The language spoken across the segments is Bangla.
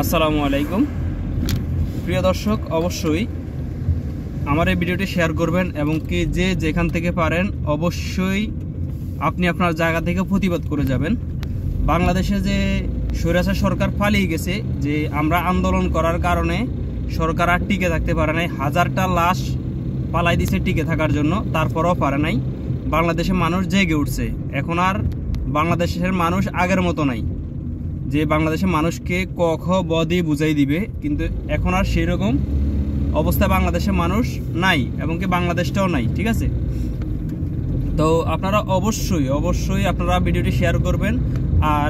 আসসালামু আলাইকুম প্রিয় দর্শক, অবশ্যই আমার এই ভিডিওটি শেয়ার করবেন এবং কি যে যেখান থেকে পারেন অবশ্যই আপনি আপনার জায়গা থেকে প্রতিবাদ করে যাবেন। বাংলাদেশে যে স্বৈরাচার সরকার পালিয়ে গেছে, যে আমরা আন্দোলন করার কারণে সরকার আর টিকে থাকতে পারে নাই, হাজারটা লাশ পালাই দিছে টিকে থাকার জন্য, তারপরেও পারে নাই। বাংলাদেশের মানুষ জেগে উঠছে। এখন আর বাংলাদেশের মানুষ আগের মতো নাই যে বাংলাদেশের মানুষকে ক খ ব দিয়ে বুঝাই দিবে, কিন্তু এখন আর সেই রকম অবস্থা বাংলাদেশের মানুষ নাই এবং কি বাংলাদেশটাও নাই। ঠিক আছে, তো আপনারা অবশ্যই আপনারা ভিডিওটি শেয়ার করবেন আর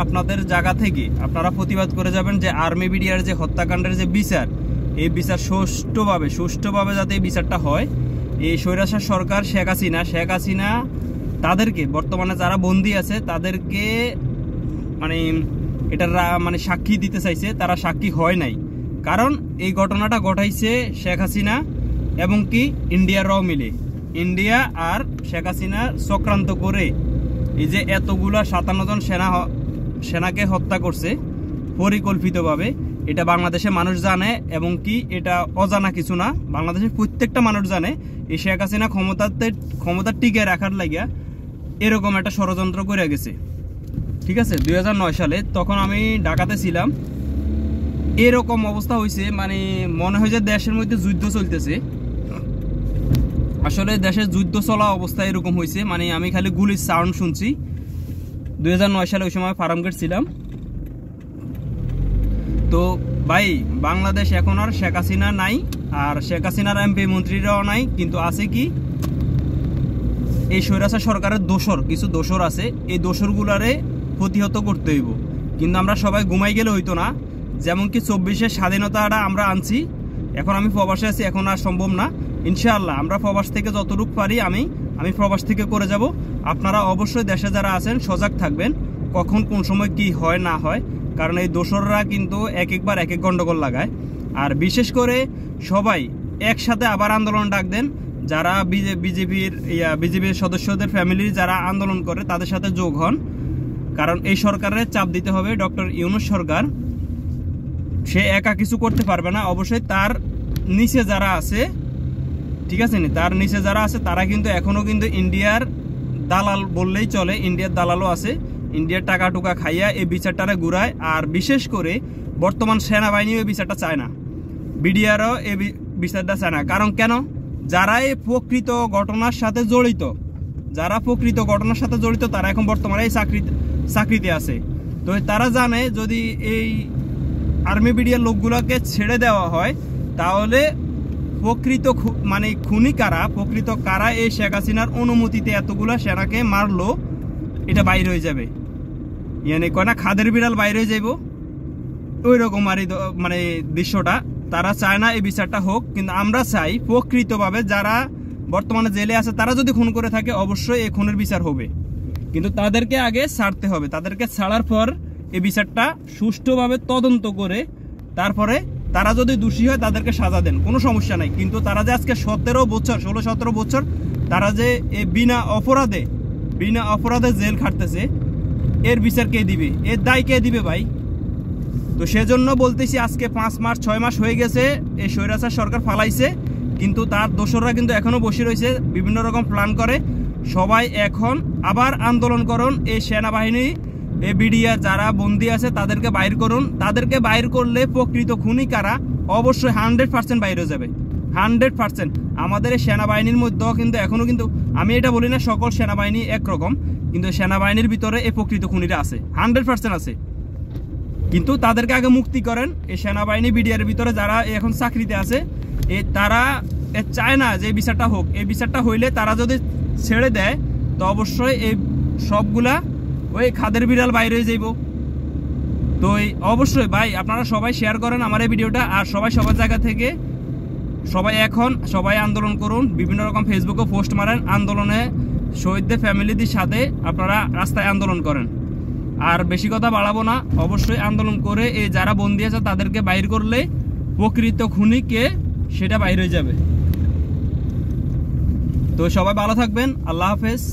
আপনাদের জায়গা থেকে আপনারা প্রতিবাদ করে যাবেন যে আর্মি বিডিআর যে হত্যাকাণ্ডের যে বিচার, এই বিচার সুষ্ঠুভাবে যাতে এই বিচারটা হয়। এই স্বৈরাচার সরকার শেখ হাসিনা তাদেরকে বর্তমানে যারা বন্দী আছে তাদেরকে এটার সাক্ষী দিতে চাইছে, তারা সাক্ষী হয় নাই। কারণ এই ঘটনাটা ঘটাইছে শেখ হাসিনা এবং কি ইন্ডিয়ার র মিলে, ইন্ডিয়া আর শেখ হাসিনা চক্রান্ত করে এই যে এতগুলা 57 জন সেনাকে হত্যা করছে পরিকল্পিতভাবে। এটা বাংলাদেশের মানুষ জানে এবং কি এটা অজানা কিছু না, বাংলাদেশের প্রত্যেকটা মানুষ জানে এই শেখ হাসিনা ক্ষমতা টিকে রাখার লাগিয়া এরকম একটা ষড়যন্ত্র করে গেছে। ঠিক আছে, 2009 সালে তখন আমি ঢাকাতে ছিলাম, এরকম অবস্থা হয়েছে, মনে হয় যে দেশের মধ্যে যুদ্ধ চলতেছে। আসলে দেশের যুদ্ধ চলা অবস্থা এরকম হয়েছে, আমি খালি গুলির সাউন্ড শুনছি। 2009 সালে ওই সময় ফার্মগেট ছিলাম। তো ভাই, বাংলাদেশ এখন আর শেখ হাসিনা নাই, আর শেখ হাসিনার এমপি মন্ত্রীরাও নাই, কিন্তু আছে কি এই স্বৈরাচার সরকারের কিছু দোসর আছে। এই দোসরগুলারে প্রতিহত করতে হইব, কিন্তু আমরা সবাই ঘুমাই গেলে হইতো না। যেমন কি 24-এর স্বাধীনতাটা আমরা আনছি, এখন আমি প্রবাসে আছি, এখন আর সম্ভব না। ইনশাআল্লাহ আমরা প্রবাস থেকে যতটুকু পারি আমি প্রবাস থেকে করে যাব। আপনারা অবশ্যই দেশে যারা আছেন সজাগ থাকবেন, কখন কোন সময় কি হয় না হয়, কারণ এই দোসররা কিন্তু একবার এক গন্ডগোল লাগায়। আর বিশেষ করে সবাই একসাথে আবার আন্দোলন ডাক দেন, যারা বিজেপির সদস্যদের ফ্যামিলির যারা আন্দোলন করে তাদের সাথে যোগ হন, কারণ এই সরকারের চাপ দিতে হবে। ডক্টর ইউনূস সরকার সে একা কিছু করতে পারবে না, অবশ্যই তার নিচে যারা আছে, ঠিক আছে, তার নিচে যারা আছে তারা কিন্তু এখনো কিন্তু ইন্ডিয়ার দালাল বললেই চলে, ইন্ডিয়ার দালালও আছে, ইন্ডিয়ার টাকা টুকা খাইয়া এই বিচারটারে ঘুরায়। আর বিশেষ করে বর্তমান সেনাবাহিনীও এই বিচারটা চায় না, বিডিআরও এই বিচারটা চায় না। কারণ কেন? যারা এই প্রকৃত ঘটনার সাথে জড়িত তারা এখন বর্তমানে এই চাকরিতে আছে। তো তারা জানে যদি এই আর্মি বিডিআর লোকগুলোকে ছেড়ে দেওয়া হয় তাহলে প্রকৃত কারা এই শেখ হাসিনার অনুমতিতে এতগুলা সেনাকে মারলো এটা বাইর হয়ে যাবে, কয়না খাদের বিড়াল বাইর হয়ে যাইব, ওই রকম আর দৃশ্যটা। তারা চায় না এই বিচারটা হোক, কিন্তু আমরা চাই প্রকৃতভাবে যারা বর্তমানে জেলে আছে তারা যদি খুন করে থাকে অবশ্যই এই খুনের বিচার হবে, কিন্তু তাদেরকে আগে ছাড়তে হবে। তাদেরকে ছাড়ার পর এই বিচারটা সুষ্ঠুভাবে তদন্ত করে তারপরে তারা যদি দোষী হয় তাদেরকে সাজা দেন, কোনো সমস্যা নাই। কিন্তু তারা যে আজকে 16-17 বছর তারা যে বিনা অপরাধে জেল খাটতেছে, এর বিচার কে দিবে? এর দায় কে দিবে ভাই? তো সেজন্য বলতেছি, আজকে 5 মাস 6 মাস হয়ে গেছে এই স্বৈরাচার সরকার ফালাইছে, কিন্তু তার দোসররা কিন্তু এখনো বসে রয়েছে, বিভিন্ন রকম প্ল্যান করে। সবাই এখন আবার আন্দোলন করুন, এই সেনাবাহিনী এই বিডিআর যারা বন্দী আছে তাদেরকে বাইর করুন। তাদেরকে বাইর করলে প্রকৃত খুনি কারা অবশ্যই 100% বাইরে যাবে, 100%। আমাদের এই সেনাবাহিনীর মধ্যেও কিন্তু এখনো কিন্তু আমি এটা বলি না সকল সেনাবাহিনী একরকম, কিন্তু সেনাবাহিনীর ভিতরে এই প্রকৃত খুনিরা আছে, 100% আছে। কিন্তু তাদেরকে আগে মুক্তি করেন। এই সেনাবাহিনী বিডিআর ভিতরে যারা এখন চাকরিতে আছে তারা চায় না যে এই বিচারটা হোক। এই বিচারটা হইলে তারা যদি ছেড়ে দেয় তো অবশ্যই এই সবগুলা ওই খাদের বিড়াল বাইরে হয়ে যাইব। তো অবশ্যই ভাই আপনারা সবাই শেয়ার করেন আমার এই ভিডিওটা, আর সবার জায়গা থেকে সবাই আন্দোলন করুন, বিভিন্ন রকম ফেসবুকে পোস্ট মারেন, আন্দোলনে শহীদদের ফ্যামিলিদের সাথে আপনারা রাস্তায় আন্দোলন করেন। আর বেশি কথা বাড়াবো না, অবশ্যই আন্দোলন করে এই যারা বন্দী আছে তাদেরকে বাইর করলে প্রকৃত খুনিকে সেটা বাইর হয়ে যাবে। তো সবাই ভালো থাকবেন, আল্লাহ হাফেজ।